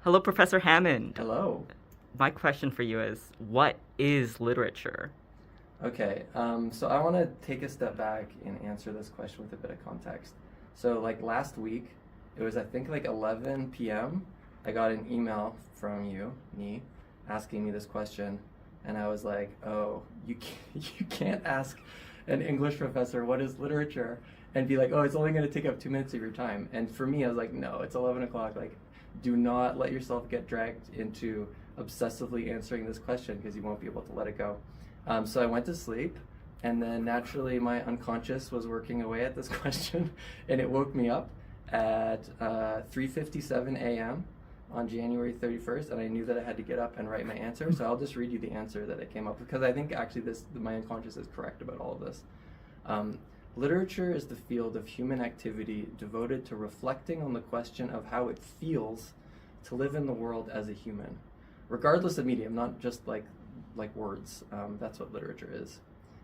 Hello, Professor Hammond. Hello. My question for you is, what is literature? Okay, so I want to take a step back and answer this question with a bit of context. So, like last week, it was I think like 11 p.m. I got an email from me, asking me this question, and I was like, "Oh, you can't, you can't ask an English professor what is literature and be like, oh, it's only going to take up 2 minutes of your time." And for me, I was like, "No, it's 11 o'clock. Like, do not let yourself get dragged into obsessively answering this question because you won't be able to let it go." So I went to sleep, and then naturally my unconscious was working away at this question, and it woke me up at 3:57 a.m. on January 31st, and I knew that I had to get up and write my answer. So I'll just read you the answer that I came up with, because I think actually my unconscious is correct about all of this. Um, Literature is the field of human activity devoted to reflecting on the question of how it feels to live in the world as a human, regardless of medium, not just like words. That's what literature is.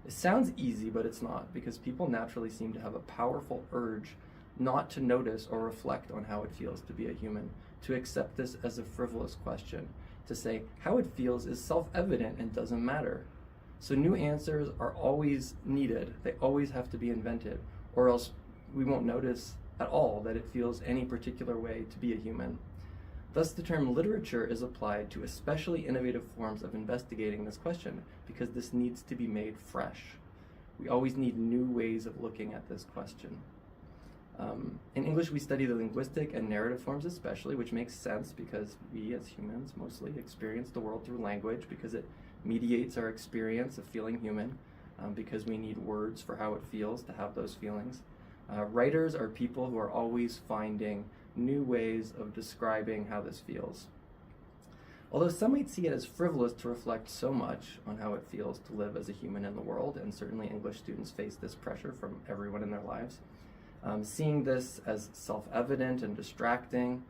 It sounds easy, but it's not, because people naturally seem to have a powerful urge not to notice or reflect on how it feels to be a human, to accept this as a frivolous question, to say how it feels is self-evident and doesn't matter. So new answers are always needed. They always have to be invented, or else we won't notice at all that it feels any particular way to be a human. Thus, the term literature is applied to especially innovative forms of investigating this question, because this needs to be made fresh. We always need new ways of looking at this question. In English, we study the linguistic and narrative forms especially, which makes sense because we as humans mostly experience the world through language, because it mediates our experience of feeling human, because we need words for how it feels to have those feelings. Writers are people who are always finding new ways of describing how this feels. Although some might see it as frivolous to reflect so much on how it feels to live as a human in the world, and certainly English students face this pressure from everyone in their lives, seeing this as self-evident and distracting,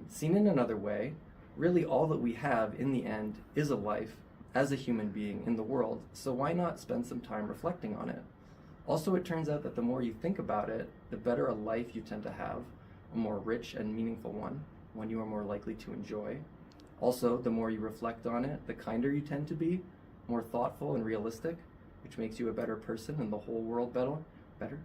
seen in another way, really all that we have in the end is a life as a human being in the world, so why not spend some time reflecting on it? Also, it turns out that the more you think about it, the better a life you tend to have, a more rich and meaningful one you are more likely to enjoy. Also, the more you reflect on it, the kinder you tend to be, more thoughtful and realistic, which makes you a better person and the whole world better.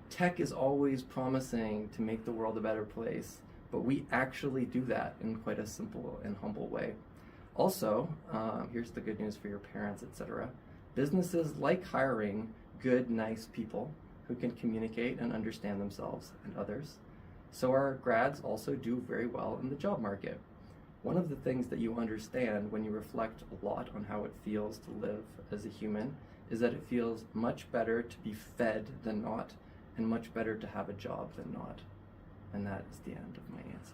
Tech is always promising to make the world a better place, but we actually do that in quite a simple and humble way. Also, here's the good news for your parents, etc. Businesses like hiring good, nice people who can communicate and understand themselves and others. So our grads also do very well in the job market. One of the things that you understand when you reflect a lot on how it feels to live as a human is that it feels much better to be fed than not, and much better to have a job than not. And that is the end of my answer.